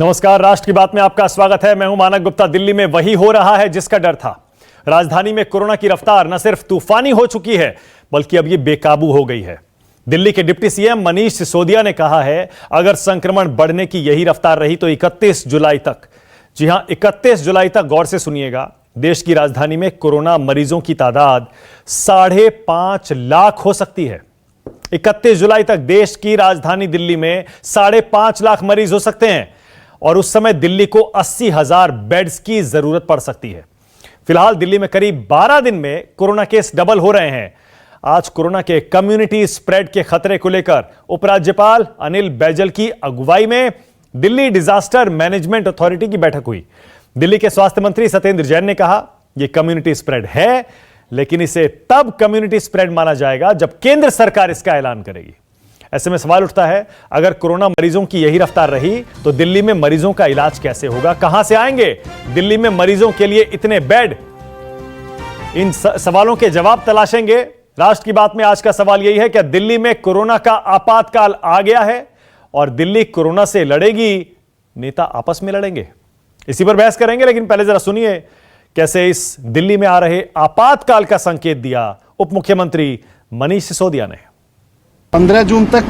नमस्कार, राष्ट्र की बात में आपका स्वागत है। मैं हूं मानक गुप्ता। दिल्ली में वही हो रहा है जिसका डर था। राजधानी में कोरोना की रफ्तार न सिर्फ तूफानी हो चुकी है बल्कि अब ये बेकाबू हो गई है। दिल्ली के डिप्टी सीएम मनीष सिसोदिया ने कहा है, अगर संक्रमण बढ़ने की यही रफ्तार रही तो 31 जुलाई तक, जी हां 31 जुलाई तक, गौर से सुनिएगा, देश की राजधानी में कोरोना मरीजों की तादाद 5.5 लाख हो सकती है। 31 जुलाई तक देश की राजधानी दिल्ली में 5.5 लाख मरीज हो सकते हैं और उस समय दिल्ली को 80,000 बेड्स की जरूरत पड़ सकती है। फिलहाल दिल्ली में करीब 12 दिन में कोरोना केस डबल हो रहे हैं। आज कोरोना के कम्युनिटी स्प्रेड के खतरे को लेकर उपराज्यपाल अनिल बैजल की अगुवाई में दिल्ली डिजास्टर मैनेजमेंट अथॉरिटी की बैठक हुई। दिल्ली के स्वास्थ्य मंत्री सत्येंद्र जैन ने कहा, यह कम्युनिटी स्प्रेड है, लेकिन इसे तब कम्युनिटी स्प्रेड माना जाएगा जब केंद्र सरकार इसका ऐलान करेगी। ऐसे में सवाल उठता है, अगर कोरोना मरीजों की यही रफ्तार रही तो दिल्ली में मरीजों का इलाज कैसे होगा, कहां से आएंगे दिल्ली में मरीजों के लिए इतने बेड? इन सवालों के जवाब तलाशेंगे। राष्ट्र की बात में आज का सवाल यही है कि दिल्ली में कोरोना का आपातकाल आ गया है और दिल्ली कोरोना से लड़ेगी, नेता आपस में लड़ेंगे? इसी पर बहस करेंगे, लेकिन पहले जरा सुनिए कैसे इस दिल्ली में आ रहे आपातकाल का संकेत दिया उप मुख्यमंत्री मनीष सिसोदिया ने। 15 जून तक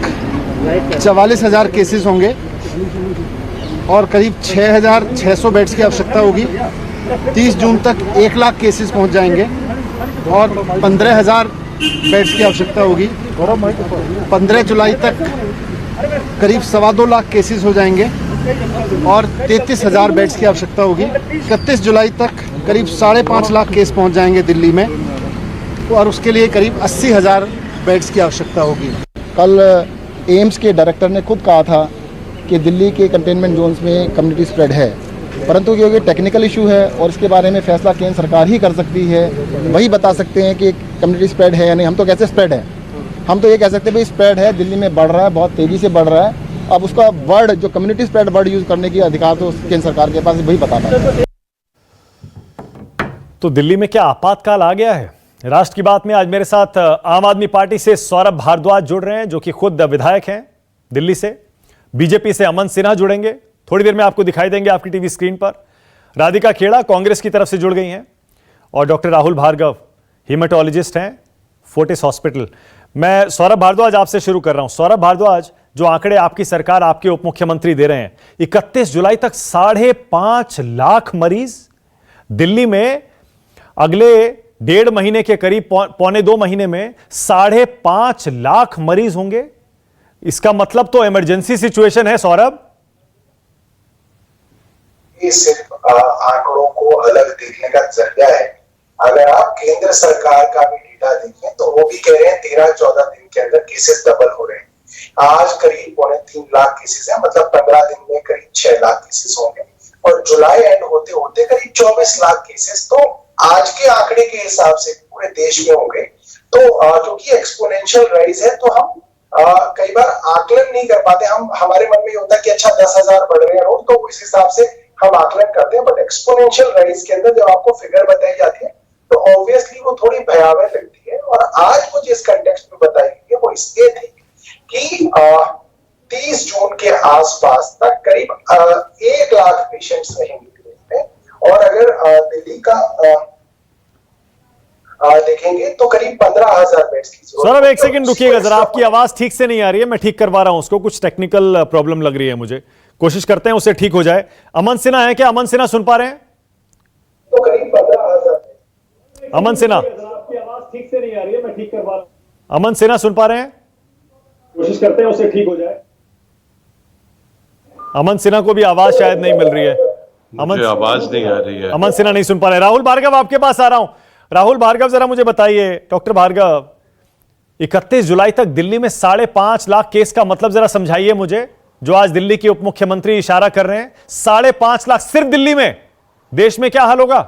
44,000 केसेस होंगे और करीब 6,600 बेड्स की आवश्यकता होगी। 30 जून तक 1 लाख केसेस पहुंच जाएंगे और 15,000 बेड्स की आवश्यकता होगी। 15 जुलाई तक करीब 2.25 लाख केसेस हो जाएंगे और 33,000 बेड्स की आवश्यकता होगी। 31 जुलाई तक करीब 5.5 लाख केस पहुंच जाएंगे दिल्ली में और उसके लिए करीब 80,000 बेड्स की आवश्यकता होगी। कल एम्स के डायरेक्टर ने खुद कहा था कि दिल्ली के कंटेनमेंट जोन्स में कम्युनिटी स्प्रेड है, परंतु क्योंकि टेक्निकल इशू है और इसके बारे में फैसला केंद्र सरकार ही कर सकती है, वही बता सकते हैं कि कम्युनिटी स्प्रेड है या नहीं। हम तो कैसे स्प्रेड है, हम तो ये कह सकते हैं भाई स्प्रेड है, दिल्ली में बढ़ रहा है, बहुत तेज़ी से बढ़ रहा है। अब उसका वर्ड जो कम्युनिटी स्प्रेड वर्ड यूज़ करने की अधिकार तो केंद्र सरकार के पास, वही बता पाता है। तो दिल्ली में क्या आपातकाल आ गया है? राष्ट्र की बात में आज मेरे साथ आम आदमी पार्टी से सौरभ भारद्वाज जुड़ रहे हैं, जो कि खुद विधायक हैं दिल्ली से। बीजेपी से अमन सिन्हा जुड़ेंगे, थोड़ी देर में आपको दिखाई देंगे आपकी टीवी स्क्रीन पर। राधिका खेड़ा कांग्रेस की तरफ से जुड़ गई हैं और डॉक्टर राहुल भार्गव हीमेटोलॉजिस्ट हैं फोर्टिस हॉस्पिटल। मैं सौरभ भारद्वाज आपसे शुरू कर रहा हूं। सौरभ भारद्वाज, जो आंकड़े आपकी सरकार, आपके उप मुख्यमंत्री दे रहे हैं, 31 जुलाई तक 5.5 लाख मरीज दिल्ली में, अगले 1.5 महीने के करीब, 1.25 महीने में 5.5 लाख मरीज होंगे। इसका मतलब तो इमरजेंसी सिचुएशन है सौरभ। ये सिर्फ आंकड़ों को अलग देखने का जरिया है। अगर आप केंद्र सरकार का भी डेटा देखें तो वो भी कह रहे हैं 13-14 दिन के अंदर केसेस डबल हो रहे हैं। आज करीब 3.25 लाख केसेस हैं, मतलब 15 दिन में करीब 6 लाख केसेस होंगे और जुलाई एंड होते होते करीब 24 लाख केसेस तो आज के आंकड़े के हिसाब से पूरे देश में होंगे। तो जो कि एक्सपोनेंशियल राइज है, तो हम कई बार आकलन नहीं कर पाते। हमारे मन में ये होता है कि अच्छा 10,000 बढ़ रहे हैं रोज, तो इस हिसाब से हम आकलन करते हैं। बट एक्सपोनेंशियल राइज के अंदर जब आपको फिगर बताई जाती है तो ऑब्वियसली वो थोड़ी भयावह लगती है। और आज वो जिस कंटेक्स्ट में बताई गई है वो इसलिए थी कि 30 जून के आसपास तक करीब 1 लाख पेशेंट्स रहेंगे दिल्ली में और अगर दिल्ली का देखेंगे तो करीब 15,000 बेड्स की जरूरत। सौरभ एक सेकंड रुकिएगा जरा, आपकी आवाज ठीक से नहीं आ रही है, मैं ठीक करवा रहा हूं उसको, कुछ टेक्निकल प्रॉब्लम लग रही है मुझे, कोशिश करते हैं उसे ठीक हो जाए। अमन सिन्हा है क्या? अमन सिन्हा सुन पा रहे हैं? तो करीब 15,000। अमन सिन्हा, आपकी आवाज ठीक से नहीं आ रही है, मैं ठीक करवा रहा हूं। अमन सिन्हा सुन पा रहे हैं? कोशिश करते हैं उसे ठीक हो जाए। अमन सिन्हा को भी आवाज शायद नहीं मिल रही है। मुझे आवाज नहीं आ रही है। अमन सिन्हा नहीं सुन पा रहे। राहुल भार्गव आपके पास आ रहा हूं। राहुल भार्गव, जरा मुझे बताइए, डॉक्टर भार्गव, 31 जुलाई तक दिल्ली में 5.5 लाख केस का मतलब जरा समझाइए मुझे, जो आज दिल्ली के उप मुख्यमंत्री इशारा कर रहे हैं। 5.5 लाख सिर्फ दिल्ली में, देश में क्या हाल होगा?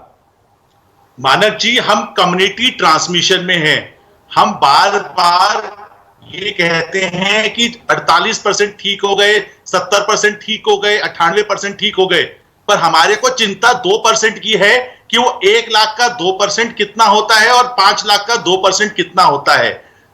मानक जी, हम कम्युनिटी ट्रांसमिशन में हैं। हम बार बार ये कहते हैं कि 48% ठीक हो गए, 70% ठीक हो गए, 98% ठीक हो गए, पर हमारे को चिंता 2% की है कि वो 1 लाख का 2% कितना होता है और 5 लाख का 2% कितना होता है।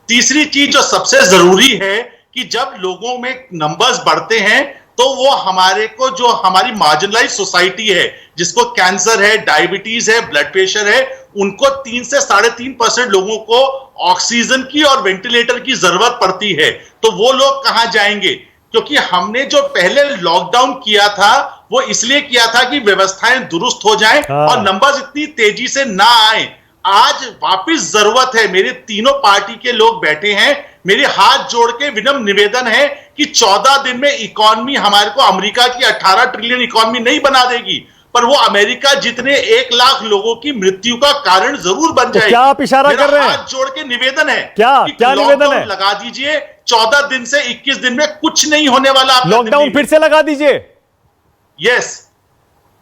तीसरी चीज जो सबसे जरूरी है कि जब लोगों में नंबर्स बढ़ते हैं तो वो हमारे को, जो हमारी मार्जिनलाइज सोसाइटी है, जिसको कैंसर है, डायबिटीज है, ब्लड प्रेशर है, उनको 3 से 3.5% लोगों को ऑक्सीजन की और वेंटिलेटर की जरूरत पड़ती है। तो वो लोग कहां जाएंगे? क्योंकि हमने जो पहले लॉकडाउन किया था वो इसलिए किया था कि व्यवस्थाएं दुरुस्त हो जाएं और नंबर्स इतनी तेजी से ना आए। आज वापस जरूरत है। मेरे तीनों पार्टी के लोग बैठे हैं, मेरे हाथ जोड़ के विनम्र निवेदन है कि 14 दिन में इकॉनमी हमारे को अमेरिका की 18 ट्रिलियन इकॉनमी नहीं बना देगी, पर वो अमेरिका जितने 1 लाख लोगों की मृत्यु का कारण जरूर बन जाएगी। क्या आप इशारा कर रहे हैं? हाथ जोड़ के निवेदन है, क्या निवेदन है? लगा दीजिए 14 दिन से 21 दिन में कुछ नहीं होने वाला। लॉकडाउन फिर से लगा दीजिए। यस,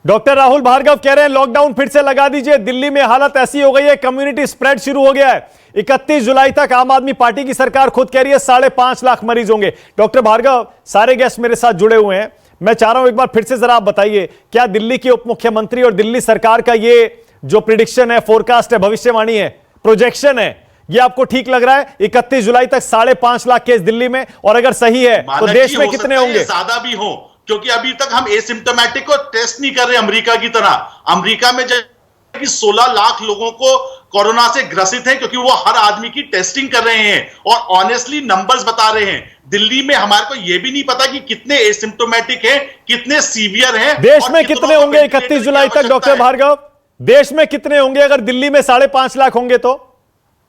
डॉक्टर राहुल भार्गव कह रहे हैं लॉकडाउन फिर से लगा दीजिए। दिल्ली में हालत ऐसी हो गई है, कम्युनिटी स्प्रेड शुरू हो गया है। 31 जुलाई तक आम आदमी पार्टी की सरकार खुद कह रही है 5.5 लाख मरीज होंगे। डॉक्टर भार्गव, सारे गेस्ट मेरे साथ जुड़े हुए हैं, मैं चाह रहा हूं एक बार फिर से जरा आप बताइए, क्या दिल्ली के उप मुख्यमंत्री और दिल्ली सरकार का ये जो प्रिडिक्शन है, फोरकास्ट है, भविष्यवाणी है, प्रोजेक्शन है, ये आपको ठीक लग रहा है? 31 जुलाई तक 5.5 लाख केस दिल्ली में, और अगर सही है तो देश में कितने होंगे? ज्यादा भी हो, क्योंकि अभी तक हम एसिम्प्टोमेटिक को टेस्ट नहीं कर रहे अमेरिका की तरह। अमेरिका में जब 16 लाख लोगों को कोरोना से ग्रसित हैं, क्योंकि वो हर आदमी की टेस्टिंग कर रहे हैं और ऑनेस्टली नंबर्स बता रहे हैं। दिल्ली में हमारे को यह भी नहीं पता कि कितने एसिम्प्टोमेटिक हैं, कितने सीवियर हैं। देश में कितने होंगे 31 जुलाई तक डॉक्टर भार्गव? देश में कितने होंगे अगर दिल्ली में 5.5 लाख होंगे तो?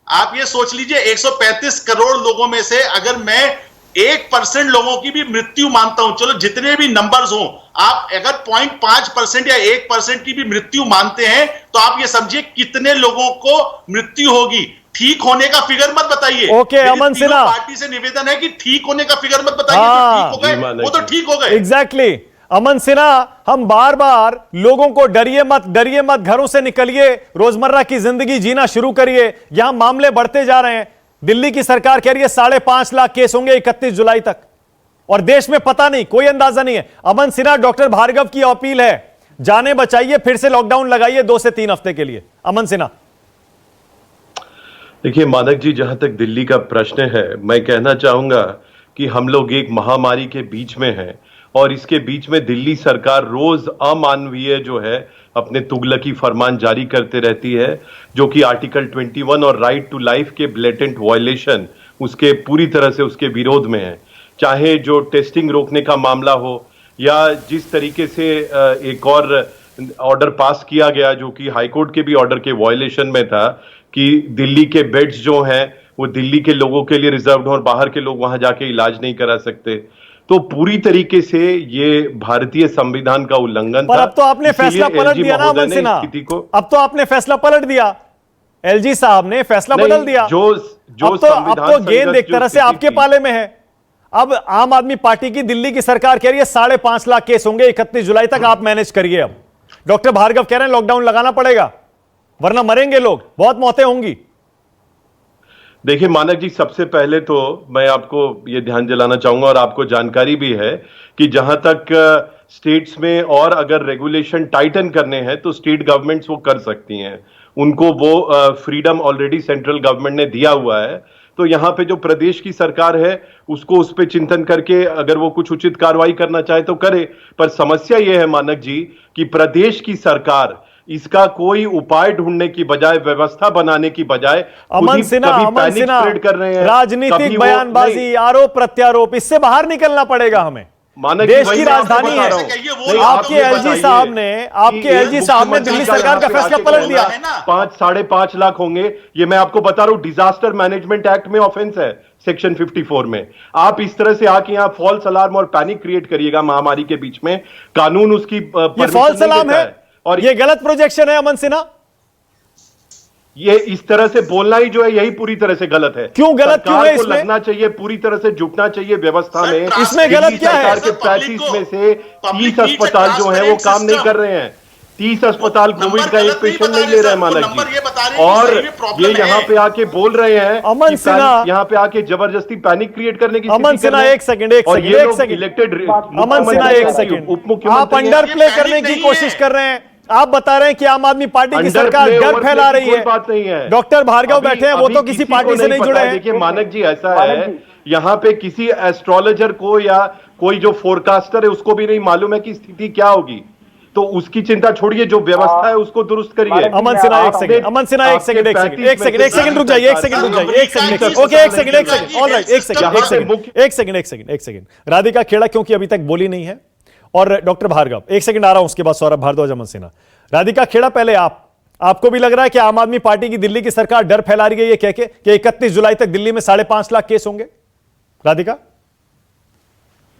आप ये सोच लीजिए, 135 करोड़ लोगों में से अगर मैं 1% लोगों की भी मृत्यु मानता हूं, चलो जितने भी नंबर्स हो, आप अगर 0.5% या 1% की भी मृत्यु मानते हैं तो आप ये समझिए कितने लोगों को मृत्यु होगी। ठीक होने का फिगर मत बताइए। ओके, अमन सिन्हा, पार्टी से निवेदन है कि ठीक होने का फिगर मत बताइए। जो ठीक हो गए वो तो ठीक हो गए। एग्जैक्टली। अमन सिन्हा, हम बार बार लोगों को डरिए मत, घरों से निकलिए, रोजमर्रा की जिंदगी जीना शुरू करिए, यहां मामले बढ़ते जा रहे हैं। दिल्ली की सरकार कह रही है 5.5 लाख केस होंगे 31 जुलाई तक, और देश में पता नहीं, कोई अंदाजा नहीं है। अमन सिन्हा, डॉक्टर भार्गव की अपील है, जाने बचाइए, फिर से लॉकडाउन लगाइए 2 से 3 हफ्ते के लिए। अमन सिन्हा। देखिए मानक जी, जहां तक दिल्ली का प्रश्न है, मैं कहना चाहूंगा कि हम लोग एक महामारी के बीच में हैं और इसके बीच में दिल्ली सरकार रोज अमानवीय जो है अपने तुगलकी फरमान जारी करते रहती है, जो कि आर्टिकल 21 और राइट टू लाइफ के ब्लेटेंट वायलेशन, उसके पूरी तरह से उसके विरोध में है। चाहे जो टेस्टिंग रोकने का मामला हो या जिस तरीके से एक और ऑर्डर पास किया गया जो कि हाईकोर्ट के भी ऑर्डर के वायलेशन में था कि दिल्ली के बेड्स जो हैं वो दिल्ली के लोगों के लिए रिजर्व्ड हो और बाहर के लोग वहां जाके इलाज नहीं करा सकते। तो पूरी तरीके से ये भारतीय संविधान का उल्लंघन पर था। अब तो आपने फैसला पलट दिया ना अमन सिन्हा, अब तो आपने फैसला पलट दिया, एलजी साहब ने फैसला बदल दिया। अब तो गेंद एक तरह से आपके पाले में है। अब आम आदमी पार्टी की दिल्ली की सरकार कह रही है 5.5 लाख केस होंगे 31 जुलाई तक, आप मैनेज करिए। अब डॉक्टर भार्गव कह रहे हैं लॉकडाउन लगाना पड़ेगा वरना मरेंगे लोग, बहुत मौतें होंगी। देखिए मानक जी, सबसे पहले तो मैं आपको यह ध्यान दिलाना चाहूंगा और आपको जानकारी भी है कि जहां तक स्टेट्स में और अगर रेगुलेशन टाइटन करने हैं तो स्टेट गवर्नमेंट्स वो कर सकती हैं, उनको वो फ्रीडम ऑलरेडी सेंट्रल गवर्नमेंट ने दिया हुआ है। तो यहाँ पे जो प्रदेश की सरकार है उसको उस पर चिंतन करके अगर वो कुछ उचित कार्रवाई करना चाहे तो करे। पर समस्या ये है मानक जी कि प्रदेश की सरकार इसका कोई उपाय ढूंढने की बजाय, व्यवस्था बनाने की बजाय अमन सिन्हा कर रहे हैं। राजनीतिक बयानबाजी, आरोप प्रत्यारोप, इससे बाहर निकलना पड़ेगा हमें। देश की राजधानी है। आपके एलजी साहब ने दिल्ली सरकार का फैसला पलट दिया। 5.5 लाख होंगे, ये मैं आपको बता रहा हूं, डिजास्टर मैनेजमेंट एक्ट में ऑफेंस है सेक्शन 54 में। आप इस तरह से आके यहाँ फॉल्स अलार्म और पैनिक क्रिएट करिएगा महामारी के बीच में, कानून उसकी फॉल्स अलार्म है और ये गलत प्रोजेक्शन है। अमन सिन्हा, ये इस तरह से बोलना ही जो है यही पूरी तरह से गलत है। क्यों गलत, क्यों है? इसमें लगना चाहिए, पूरी तरह से जुटना चाहिए व्यवस्था में। इसमें गलत क्या है? सरकार के 35 में से 30 अस्पताल जो है वो काम नहीं कर रहे हैं। 30 अस्पताल कोविड का एक पेशेंट नहीं ले रहे हैं मानक जी, और ये यहाँ पे आके बोल रहे हैं अमन सिन्हा, यहाँ पे आके जबरदस्ती पैनिक क्रिएट करने की। अमन सिन्हा एक सेकंड इलेक्टेड अमन सिन्हा एक सेकंड, उप मुख्यमंत्री आप अंडर प्ले करने की कोशिश कर रहे हैं। आप बता रहे हैं कि आम आदमी पार्टी की सरकार डर फैला रही है। बात नहीं है। डॉक्टर भार्गव बैठे हैं, वो तो किसी पार्टी से नहीं जुड़े हैं। देखिए मानक जी, ऐसा है यहाँ पे किसी एस्ट्रोलॉजर को या कोई जो फोरकास्टर है उसको भी नहीं मालूम है कि स्थिति क्या होगी। तो उसकी चिंता छोड़िए, जो व्यवस्था है उसको दुरुस्त करिए। अमन सिन्हा एक सेकंड, अमन सिन्हा एक सेकंड, एक सेकंड, एक सेकंड, एक सेकंड रुक जाइए, एक सेकंड रुक जाइए, एक सेकंड, ओके, एक सेकंड, एक सेकंड, ऑलराइट, एक सेकंड, एक सेकंड, एक सेकंड, एक सेकंड, एक सेकंड। राधिका खेड़ा क्योंकि अभी तक बोली नहीं है, और डॉक्टर भार्गव, एक सेकंड आ रहा हूं, उसके बाद सौरभ भारद्वाज, अमन सिन्हा। राधिका खेड़ा, पहले आपको भी लग रहा है कि आम आदमी पार्टी की दिल्ली की सरकार डर फैला रही है ये कह के कि 31 जुलाई तक दिल्ली में 5.5 लाख केस होंगे? राधिका,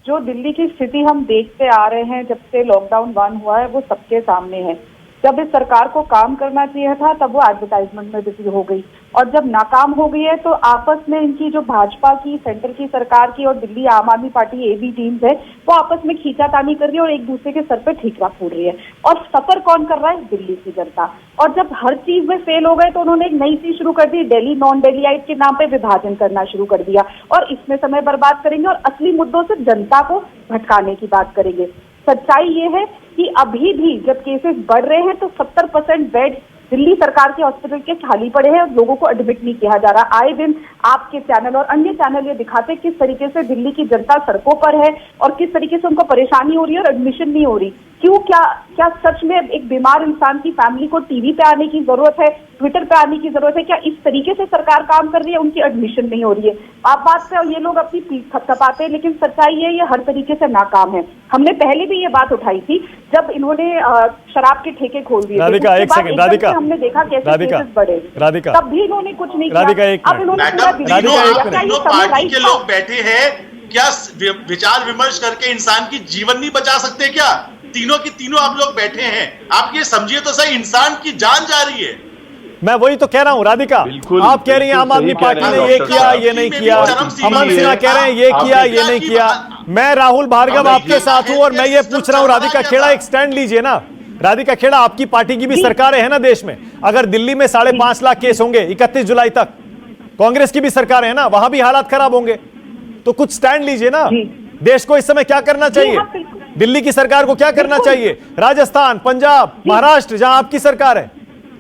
जो दिल्ली की स्थिति हम देखते आ रहे हैं जब से लॉकडाउन 1 हुआ है वो सबके सामने है। जब इस सरकार को काम करना चाहिए था तब वो एडवर्टाइजमेंट में बिजी हो गई, और जब नाकाम हो गई है तो आपस में इनकी जो भाजपा की, सेंटर की सरकार की और दिल्ली आम आदमी पार्टी एबी टीम्स है वो आपस में खींचातानी कर रही है और एक दूसरे के सर पे ठीकरा फोड़ रही है। और सफर कौन कर रहा है? दिल्ली की जनता। और जब हर चीज में फेल हो गए तो उन्होंने एक नई चीज शुरू कर दी, दिल्ली नॉन दिल्लीइट के नाम पे विभाजन करना शुरू कर दिया, और इसमें समय बर्बाद करेंगे और असली मुद्दों से जनता को भटकाने की बात करेंगे। सच्चाई ये है कि अभी भी जब केसेस बढ़ रहे हैं तो 70% बेड दिल्ली सरकार के हॉस्पिटल के खाली पड़े हैं, लोगों को एडमिट नहीं किया जा रहा। आए दिन आपके चैनल और अन्य चैनल ये दिखाते हैं किस तरीके से दिल्ली की जनता सड़कों पर है और किस तरीके से उनको परेशानी हो रही है और एडमिशन नहीं हो रही। क्यों? क्या सच में एक बीमार इंसान की फैमिली को टीवी पे आने की जरूरत है, ट्विटर पे आने की जरूरत है? क्या इस तरीके से सरकार काम कर रही है? उनकी एडमिशन नहीं हो रही है। आप बात पे ये लोग अपनी पीठ थपथपाते हैं, लेकिन सच्चाई है ये हर तरीके से नाकाम है। हमने पहले भी ये बात उठाई थी जब इन्होंने शराब के ठेके खोल दिए, राधिका एक सेकंड, राधिका हमने देखा कैसे केसेस बढ़े, राधिका तब भी इन्होंने कुछ नहीं राधिका किया। अब इन्होंने तीनों पार्टी के लोग बैठे हैं, क्या विचार विमर्श करके इंसान की जीवन नहीं बचा सकते क्या? तीनों की तीनों आप लोग बैठे हैं, आप ये समझिए तो सही, इंसान की जान जा रही है। मैं वही तो कह रहा हूं राधिका, आप कह रही हैं आम आदमी पार्टी ने ये किया, ये नहीं किया। अमन सिन्हा कह रहे हैं ये किया, ये नहीं किया। मैं राहुल भार्गव आपके साथ हूं और मैं ये पूछ रहा हूं, राधिका खेड़ा एक स्टैंड लीजिए ना। राधिका खेड़ा, आपकी पार्टी की भी सरकारें हैं ना देश में, अगर दिल्ली में 5.5 लाख केस होंगे 31 जुलाई तक, कांग्रेस की भी सरकारें हैं ना, वहां भी हालात खराब होंगे, तो कुछ स्टैंड लीजिए ना। देश को इस समय क्या करना चाहिए? दिल्ली की सरकार को क्या करना चाहिए? राजस्थान, पंजाब, महाराष्ट्र जहां आपकी सरकार है,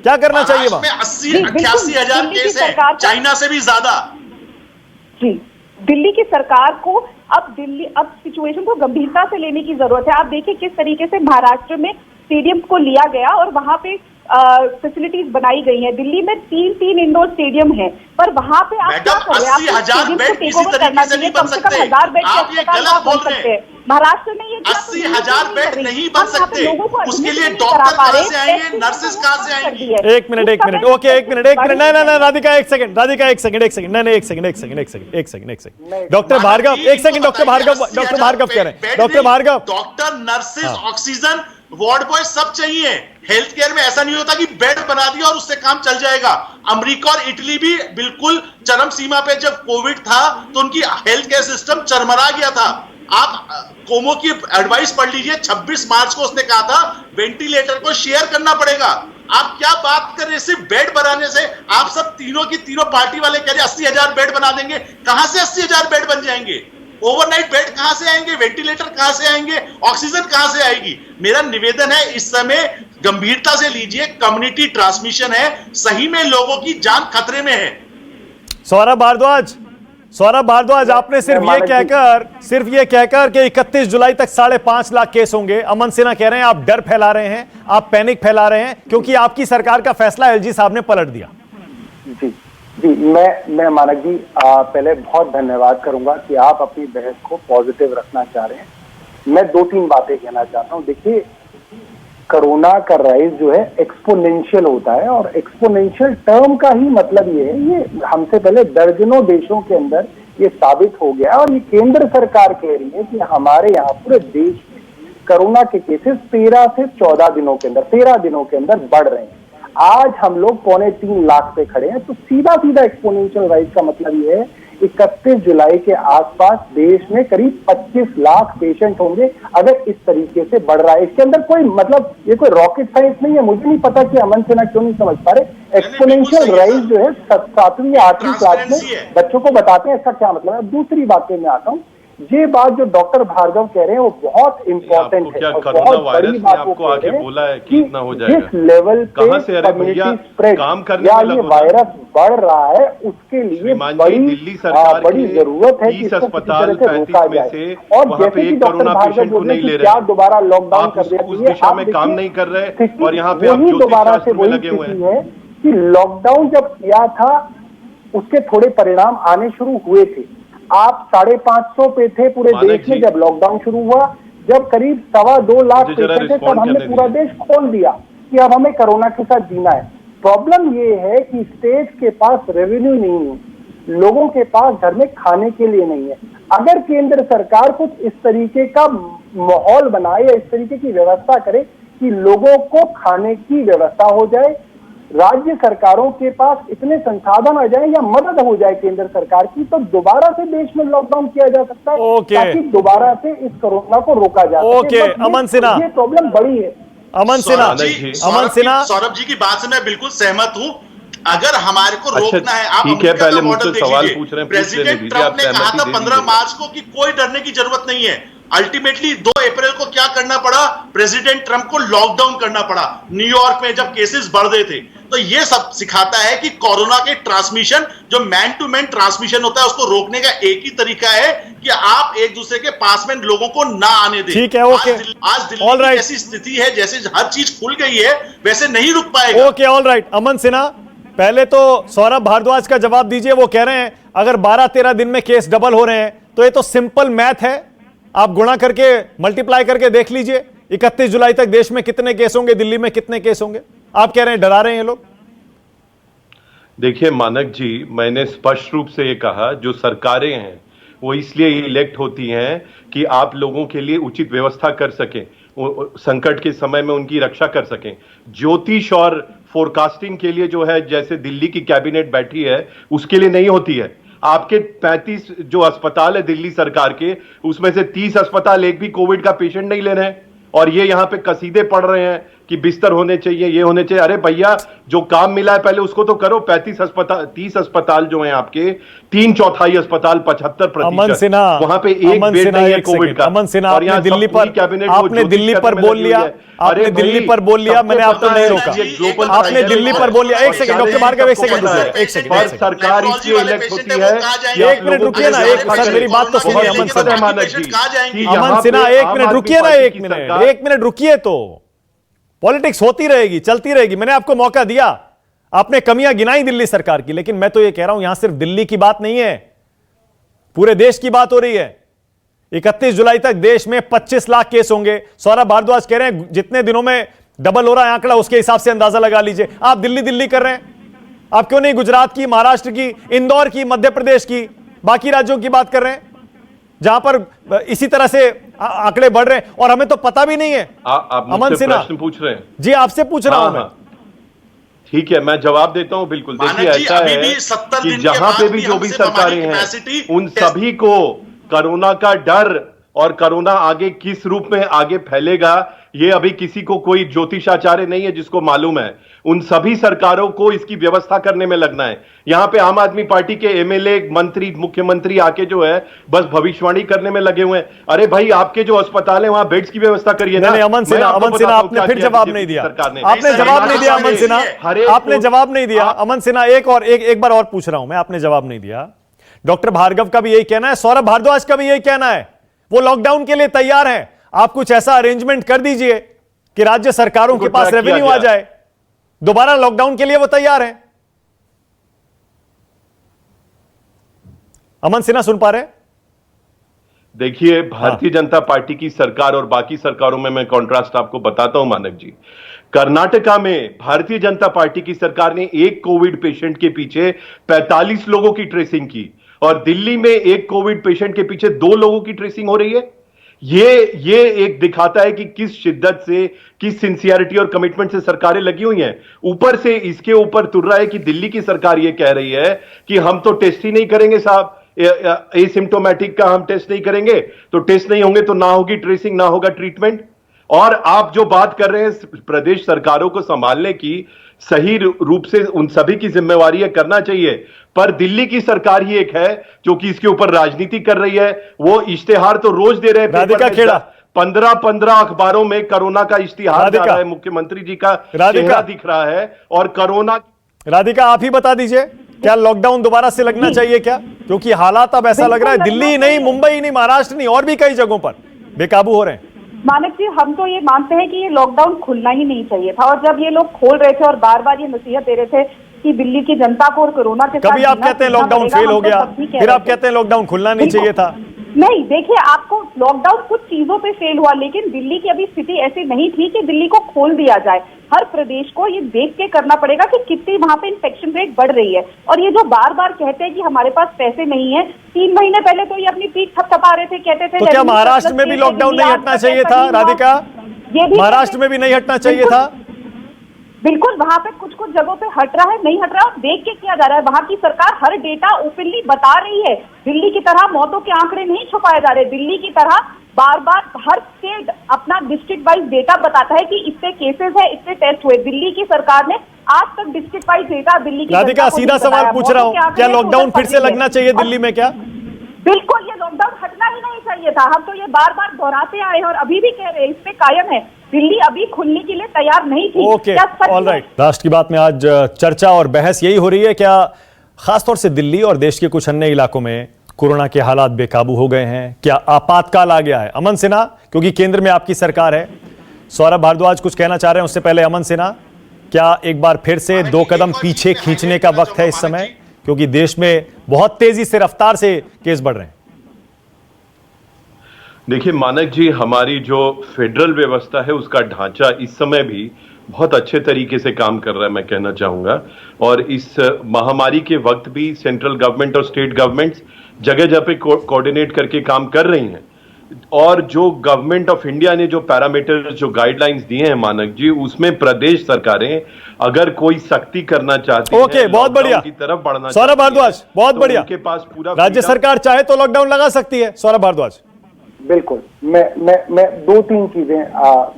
क्या करना चाहिए वहां? 80-88 हजार केस है, चाइना से भी ज्यादा। जी, दिल्ली की सरकार को अब सिचुएशन को गंभीरता से लेने की जरूरत है। आप देखिए किस तरीके से महाराष्ट्र में स्टेडियम को लिया गया और वहां पे फैसिलिटीज बनाई गई हैं। दिल्ली में 3 इंडोर स्टेडियम है, पर वहां पे आप क्या कर रहे हैं? 80,000 बेड किसी तरीके से नहीं बन सकते, आप ये गलत बोल रहे हैं। महाराष्ट्र में ये 80,000 बेड नहीं बन सकते, उसके लिए डॉक्टर कहां से आएंगे, नर्सेस कहां से आएंगी? एक मिनट ओके, एक मिनट नहीं, राधिका एक सेकंड, राधिका एक सेकंड नहीं, एक सेकंड डॉक्टर भार्गव, एक सेकंड, डॉक्टर भार्गव कह रहे हैं, doctor Bhargava, doctor, nurses, oxygen, ward boy सब चाहिए। हेल्थ केयर में ऐसा नहीं होता कि बेड बना दिया और उससे काम चल जाएगा। अमेरिका और इटली भी बिल्कुल चरम सीमा पे जब कोविड था तो उनकी हेल्थ केयर सिस्टम चरमरा गया था। आप कोमो की एडवाइस पढ़ लीजिए, 26 मार्च को उसने कहा था वेंटिलेटर को शेयर करना पड़ेगा। आप क्या बात कर रहे हैं सिर्फ बेड बनाने से? आप सब तीनों की तीनों पार्टी वाले कह रहे 80,000 बेड बना देंगे। कहां से 80,000 बेड बन जाएंगे? ओवरनाइट बेड कहां से आएंगे? वेंटिलेटर कहां से आएंगे? ऑक्सीजन कहां से आएगी? मेरा निवेदन है इस समय गंभीरता से लीजिए, कम्युनिटी ट्रांसमिशन है, सही में लोगों की जान खतरे में है। सौरभ भारद्वाज, आपने सिर्फ ये कहकर कि 31 जुलाई तक 5.5 लाख केस होंगे, अमन सिन्हा कह रहे हैं आप डर फैला रहे हैं, आप पैनिक फैला रहे हैं क्योंकि आपकी सरकार का फैसला एलजी साहब ने पलट दिया। जी, मैं मानक जी पहले बहुत धन्यवाद करूंगा कि आप अपनी बहस को पॉजिटिव रखना चाह रहे हैं। मैं 2-3 बातें कहना चाहता हूं। देखिए, कोरोना का राइज जो है एक्सपोनेंशियल होता है, और एक्सपोनेंशियल टर्म का ही मतलब ये है, ये हमसे पहले दर्जनों देशों के अंदर ये साबित हो गया, और ये केंद्र सरकार कह रही है कि हमारे यहाँ पूरे देश में कोरोना के केसेस 13 से 14 दिनों के अंदर 13 दिनों के अंदर बढ़ रहे हैं। आज हम लोग 2.25 लाख पे खड़े हैं, तो सीधा एक्सपोनेंशियल राइज का मतलब ये है 31 जुलाई के आसपास देश में करीब 25 लाख पेशेंट होंगे अगर इस तरीके से बढ़ रहा है। इसके अंदर कोई मतलब ये कोई रॉकेट साइंस नहीं है। मुझे नहीं पता कि अमन सिन्हा क्यों नहीं समझ पा रहे। एक्सपोनेंशियल राइज जो है 7वीं या 8वीं क्लास में बच्चों को बताते हैं, इसका क्या मतलब है। दूसरी बात पे मैं आता हूँ, ये बात जो डॉक्टर भार्गव कह रहे हैं वो बहुत इंपॉर्टेंट है क्या और कोरोना बहुत वायरस बड़ी ने बात वो आपको कह आके रहे हैं बोला है कि इतना हो जाएगा? जिस लेवल पे कहां से? अरे कम्युनिटी भैया, स्प्रेड काम करने या में ये लगो ना। वायरस बढ़ रहा है उसके लिए श्रीमान जी, बड़ी दिल्ली सरकार बड़ी के जरूरत है कि 30 इसको किसी अस्पताल, तरह से 35 रोका में जाए। से और वहां पे जैसे कि एक डॉक्टर कोरोना भार्गव पेशेंट को बोल रहे नहीं हैं ले कि रहे क्या दोबारा लॉकडाउन आप कर दिया उस चाहिए, दिशा आप में काम देखिए नहीं कर रहे स्थिति और यहाँ पे आप वही ज्योतिष दोबारा से शास्त्र में वही लगे हुए स्थिति हैं। है कि लॉकडाउन जब किया था उसके थोड़े परिणाम आने शुरू हुए थे। आप 550 पे थे पूरे मानक देश में जी, जब लॉकडाउन शुरू हुआ, जब करीब 2.25 लाख मुझे जरा पेशेंट थे तब रिस्पॉन्ड हमने करने पूरा दीजिए। देश खोल दिया कि अब हमें कोरोना के साथ जीना है। प्रॉब्लम ये है कि स्टेट के पास रेवेन्यू नहीं है, लोगों के पास घर में खाने के लिए नहीं है। अगर केंद्र सरकार कुछ इस तरीके का माहौल बनाए या इस तरीके की व्यवस्था करे कि लोगों को खाने की व्यवस्था हो जाए, राज्य सरकारों के पास इतने संसाधन आ जाए या मदद हो जाए केंद्र सरकार की, तो दोबारा से देश में लॉकडाउन किया जा सकता है ओके। ताकि दोबारा से इस कोरोना को रोका जा सके। ओके, बट अमन सिन्हा। ये प्रॉब्लम बड़ी है। अमन सिन्हा, अमन सिन्हा, सौरभ जी की बात से मैं बिल्कुल सहमत हूं। अगर हमारे को अच्छा, रोकना है, आप ठीक है, अमेरिका पहले का मॉडल मुझसे देख सवाल लीजिए। पूछ रहे हैं, पूछ लेने प्रेसिडेंट दीजिए, ट्रंप आप ने कहा सहमति था दे 15 दीजिए। मार्च को कि कोई डरने की जरूरत नहीं है। अल्टीमेटली 2 अप्रैल को क्या करना पड़ा? प्रेसिडेंट ट्रंप को लॉकडाउन करना पड़ा न्यूयॉर्क में जब केसेस बढ़ रहे थे। तो ये सब सिखाता है कि कोरोना के ट्रांसमिशन, जो मैन टू मैन ट्रांसमिशन होता है, उसको रोकने का एक ही तरीका है कि आप एक दूसरे के पास में लोगों को ना आने दें। ठीक है, ओके। आज दिल्ली All की right. ऐसी स्थिति है, जैसे हर चीज खुल गई है वैसे नहीं रुक पाएगा। Okay, all right. Aman Sinha, पहले तो सौरभ भारद्वाज का जवाब दीजिए। वो कह रहे हैं अगर 12-13 दिन में केस डबल हो रहे हैं तो ये तो सिंपल मैथ है, आप गुणा करके मल्टीप्लाई करके देख लीजिए 31 जुलाई तक देश में कितने केस होंगे, दिल्ली में कितने केस होंगे। आप कह रहे हैं डरा रहे हैं ये लोग। देखिए मानक जी, मैंने स्पष्ट रूप से ये कहा, जो सरकारें हैं वो इसलिए इलेक्ट होती हैं कि आप लोगों के लिए उचित व्यवस्था कर सकें, संकट के समय में उनकी रक्षा कर सकें। ज्योतिष और फोरकास्टिंग के लिए जो है, जैसे दिल्ली की कैबिनेट बैठी है, उसके लिए नहीं होती है। आपके 35 जो अस्पताल है दिल्ली सरकार के, उसमें से 30 अस्पताल एक भी कोविड का पेशेंट नहीं ले रहे हैं और ये यहां पे कसीदे पढ़ रहे हैं कि बिस्तर होने चाहिए, ये होने चाहिए। अरे भैया, जो काम मिला है पहले उसको तो करो। 35 अस्पताल, 30 अस्पताल जो हैं आपके, 3/4 अस्पताल, 75%। अमन सिन्हा, वहां पे एक बेड नहीं है कोविड का। अमन सिन्हा, और आपने यहाँ दिल्ली सब पूरी पर कैबिनेट आपने दिल्ली पर बोल लिया, आपने दिल्ली पर बोल लिया, मैंने आपको नहीं रोका। आपने दिल्ली पर बोल लिया। एक सेकंड डॉक्टर भार्गव, एक सेकंड रुकिए, एक सेकंड। सरकार इसलिए इलेक्ट होती है कि एक मिनट रुकिए ना, एक मिनट, मेरी बात तो सुनिए अमन सिन्हा। अमन सिन्हा, एक मिनट रुकिए ना, एक मिनट रुकिए। तो पॉलिटिक्स होती रहेगी, चलती रहेगी। मैंने आपको मौका दिया, आपने कमियां गिनाई दिल्ली सरकार की, लेकिन मैं तो ये कह रहा हूं यहां सिर्फ दिल्ली की बात नहीं है, पूरे देश की बात हो रही है। 31 जुलाई तक देश में 25 लाख केस होंगे। सौरभ भारद्वाज कह रहे हैं जितने दिनों में डबल हो रहा है आंकड़ा, उसके हिसाब से अंदाजा लगा लीजिए। आप दिल्ली दिल्ली कर रहे हैं, आप क्यों नहीं गुजरात की, महाराष्ट्र की, इंदौर की, मध्य प्रदेश की, बाकी राज्यों की बात कर रहे हैं जहां पर इसी तरह से आंकड़े बढ़ रहे हैं और हमें तो पता भी नहीं है। आप अमन सिन्हा, प्रश्न पूछ रहे हैं? जी आपसे पूछ रहा हूं मैं। ठीक है, मैं जवाब देता हूं। बिल्कुल, देखिए ऐसा है कि जहां पे भी जो भी सरकारें हैं, उन सभी को कोरोना का डर और कोरोना आगे किस रूप में आगे फैलेगा, ये अभी किसी को कोई ज्योतिषाचार्य नहीं है जिसको मालूम है। उन सभी सरकारों को इसकी व्यवस्था करने में लगना है। यहां पे आम आदमी पार्टी के एमएलए, मंत्री, मुख्यमंत्री आके जो है बस भविष्यवाणी करने में लगे हुए हैं। अरे भाई, आपके जो अस्पताल है वहां बेड्स की व्यवस्था करिए ना। अमन सिन्हा, आपने फिर जवाब नहीं दिया। आपने जवाब नहीं दिया अमन सिन्हा, आपने जवाब नहीं दिया अमन सिन्हा। एक बार और पूछ रहा हूं मैं, आपने जवाब नहीं दिया। डॉक्टर भार्गव का भी यही कहना है, सौरभ भारद्वाज का भी यही कहना है, वो लॉकडाउन के लिए तैयार है। आप कुछ ऐसा अरेंजमेंट कर दीजिए कि राज्य सरकारों के पास रेवेन्यू आ जाए, दोबारा लॉकडाउन के लिए वो तैयार है। अमन सिन्हा सुन पा रहे हैं? देखिए, भारतीय जनता पार्टी की सरकार और बाकी सरकारों में मैं कॉन्ट्रास्ट आपको बताता हूं मानक जी। कर्नाटका में भारतीय जनता पार्टी की सरकार ने एक कोविड पेशेंट के पीछे 45 लोगों की ट्रेसिंग की और दिल्ली में एक कोविड पेशेंट के पीछे 2 लोगों की ट्रेसिंग हो रही है। ये एक दिखाता है कि किस शिद्दत से, किस सिंसियरिटी और कमिटमेंट से सरकारें लगी हुई हैं। ऊपर से इसके ऊपर तुर रहा है कि दिल्ली की सरकार ये कह रही है कि हम तो टेस्ट ही नहीं करेंगे साहब, एसिम्प्टोमेटिक का हम टेस्ट नहीं करेंगे, तो टेस्ट नहीं होंगे तो ना होगी ट्रेसिंग, ना होगा ट्रीटमेंट। और आप जो बात कर रहे हैं प्रदेश सरकारों को संभालने की, सही रूप से उन सभी की जिम्मेवारी है, करना चाहिए। पर दिल्ली की सरकार ही एक है जो कि इसके ऊपर राजनीति कर रही है। वो इश्तेहार तो रोज दे रहे हैं, राधिका खेड़ा 15 अखबारों में कोरोना का इश्तिहार जा रहा है, मुख्यमंत्री जी का चेहरा दिख रहा है और कोरोना। राधिका आप ही बता दीजिए, क्या लॉकडाउन दोबारा से लगना चाहिए क्या? क्योंकि हालात अब ऐसा लग रहा है दिल्ली ही नहीं, मुंबई ही नहीं, महाराष्ट्र नहीं, और भी कई जगहों पर बेकाबू हो रहे हैं। मानक जी, हम तो ये मानते हैं कि ये लॉकडाउन खुलना ही नहीं चाहिए था, और जब ये लोग खोल रहे थे और बार बार ये नसीहत दे रहे थे कि दिल्ली की जनता को और कोरोना के साथ कभी आप कहते हैं लॉकडाउन फेल हो गया, फिर आप कहते हैं लॉकडाउन खुलना नहीं चाहिए था। नहीं, देखिए, आपको लॉकडाउन कुछ चीजों पे फेल हुआ, लेकिन दिल्ली की अभी स्थिति ऐसी नहीं थी कि दिल्ली को खोल दिया जाए। हर प्रदेश को ये देख के करना पड़ेगा कि कितनी वहां पे इन्फेक्शन रेट बढ़ रही है। और ये जो बार बार कहते हैं कि हमारे पास पैसे नहीं है, 3 महीने पहले तो ये अपनी पीठ थपथपा रहे थे, कहते थे तो क्या महाराष्ट्र में भी लॉकडाउन नहीं हटना चाहिए था राधिका? महाराष्ट्र में भी नहीं हटना चाहिए था? बिल्कुल, वहां पे कुछ कुछ जगहों पे हट रहा है, नहीं हट रहा है, देख के किया जा रहा है। वहां की सरकार हर डेटा ओपनली बता रही है। दिल्ली की तरह मौतों के आंकड़े नहीं छुपाए जा रहे। दिल्ली की तरह बार बार हर स्टेट अपना डिस्ट्रिक्ट वाइज डेटा बताता है कि इतने केसेस है, इतने टेस्ट हुए। दिल्ली की सरकार ने आज तक डिस्ट्रिक्ट वाइज डेटा दिल्ली की राधिका सीधा सवाल पूछ रहा हूँ, क्या लॉकडाउन फिर से लगना चाहिए दिल्ली में क्या? बिल्कुल, ये लॉकडाउन हटना ही नहीं चाहिए था। हम तो ये बार बार दोहराते आए हैं और अभी भी कह रहे हैं, इस पे कायम है। दिल्ली अभी खुलने के लिए तैयार नहीं थी। Okay, alright. राष्ट्र की बात में आज चर्चा और बहस यही हो रही है, क्या खासतौर से दिल्ली और देश के कुछ अन्य इलाकों में कोरोना के हालात बेकाबू हो गए हैं? क्या आपातकाल आ गया है? अमन सिन्हा, क्योंकि केंद्र में आपकी सरकार है, सौरभ भारद्वाज कुछ कहना चाह रहे हैं, उससे पहले अमन सिन्हा, क्या एक बार फिर से 2 कदम पीछे खींचने का वक्त है इस समय, क्योंकि देश में बहुत तेजी से रफ्तार से केस बढ़ रहे हैं? देखिए मानक जी, हमारी जो फेडरल व्यवस्था है उसका ढांचा इस समय भी बहुत अच्छे तरीके से काम कर रहा है, मैं कहना चाहूंगा। और इस महामारी के वक्त भी सेंट्रल गवर्नमेंट और स्टेट गवर्नमेंट्स जगह जगह पे कोऑर्डिनेट करके काम कर रही हैं। और जो गवर्नमेंट ऑफ इंडिया ने जो पैरामीटर, जो गाइडलाइंस दिए हैं मानक जी, उसमें प्रदेश सरकारें अगर कोई सख्ती करना चाहती है, बहुत बढ़िया की तरफ बढ़ना, सौरभ भारद्वाज बहुत बढ़िया, उनके पास पूरा राज्य सरकार चाहे तो लॉकडाउन लगा सकती है। सौरभ भारद्वाज बिल्कुल, मैं 2-3 चीजें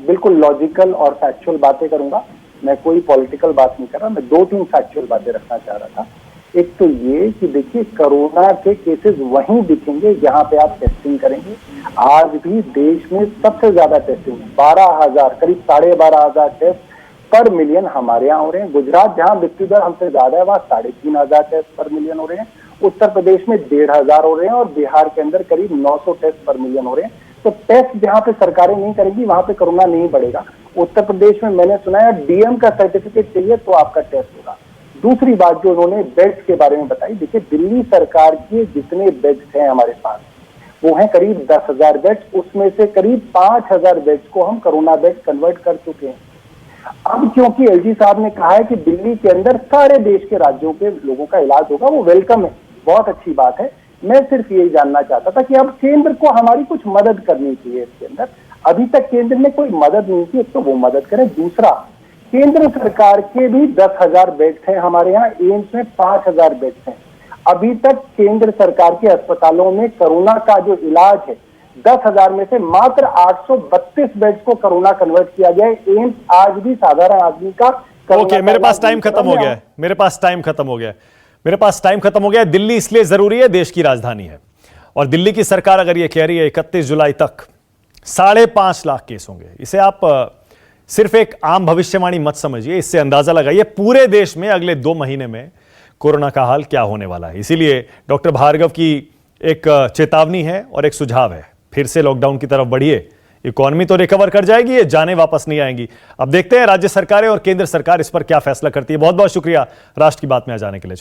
बिल्कुल लॉजिकल और फैक्चुअल बातें करूंगा। मैं कोई पॉलिटिकल बात नहीं कर रहा, मैं 2-3 फैक्चुअल बातें रखना चाह रहा था। एक तो ये कि देखिए, कोरोना के केसेस वहीं दिखेंगे जहां पे आप टेस्टिंग करेंगे। आज भी देश में सबसे ज्यादा टेस्टिंग 12,000, करीब 12,500 टेस्ट पर मिलियन हमारे यहाँ हो रहे हैं। गुजरात जहां मृत्यु दर हमसे ज्यादा है, वहां 3,500 टेस्ट पर मिलियन हो रहे हैं। उत्तर प्रदेश में 1,500 हो रहे हैं और बिहार के अंदर करीब 900 टेस्ट पर मिलियन हो रहे हैं। तो टेस्ट जहां पे सरकारें नहीं करेंगी वहां पे कोरोना नहीं बढ़ेगा। उत्तर प्रदेश में मैंने सुना है डीएम का सर्टिफिकेट चाहिए तो आपका टेस्ट होगा। दूसरी बात जो उन्होंने बेड्स के बारे में बताई, देखिए दिल्ली सरकार के जितने बेड्स हैं हमारे पास वो हैं करीब 10,000 बेड्स, उसमें से करीब 5,000 बेड्स को हम कोरोना बेड कन्वर्ट कर चुके हैं। अब क्योंकि एलजी साहब ने कहा है कि दिल्ली के अंदर सारे देश के राज्यों के लोगों का इलाज होगा, वो वेलकम है, बहुत अच्छी बात है। मैं सिर्फ यही जानना चाहता था कि अब केंद्र को हमारी कुछ मदद करनी चाहिए इसके अंदर। अभी तक केंद्र ने कोई मदद नहीं की, तो वो मदद करें। दूसरा, केंद्र सरकार के भी 10,000 बेड्स हैं हमारे यहाँ, एम्स में 5,000 बेड्स हैं। अभी तक केंद्र सरकार के अस्पतालों में कोरोना का जो इलाज है 10,000 में से मात्र 832 बेड्स को कोरोना कन्वर्ट किया गया है। एम्स आज भी साधारण आदमी का ओके, मेरे पास टाइम खत्म हो गया है, मेरे पास टाइम खत्म हो गया है। दिल्ली इसलिए जरूरी है, देश की राजधानी है, और दिल्ली की सरकार अगर ये कह रही है 31 जुलाई तक 5.5 लाख केस होंगे, इसे आप सिर्फ एक आम भविष्यवाणी मत समझिए, इससे अंदाजा लगाइए पूरे देश में अगले 2 महीने में कोरोना का हाल क्या होने वाला है। इसीलिए डॉक्टर भार्गव की एक चेतावनी है और एक सुझाव है, फिर से लॉकडाउन की तरफ बढ़िए, इकोनॉमी तो रिकवर कर जाएगी, ये जाने वापस नहीं आएंगी। अब देखते हैं राज्य सरकारें और केंद्र सरकार इस पर क्या फैसला करती है। बहुत बहुत शुक्रिया राष्ट्र की बात में आ जाने के लिए।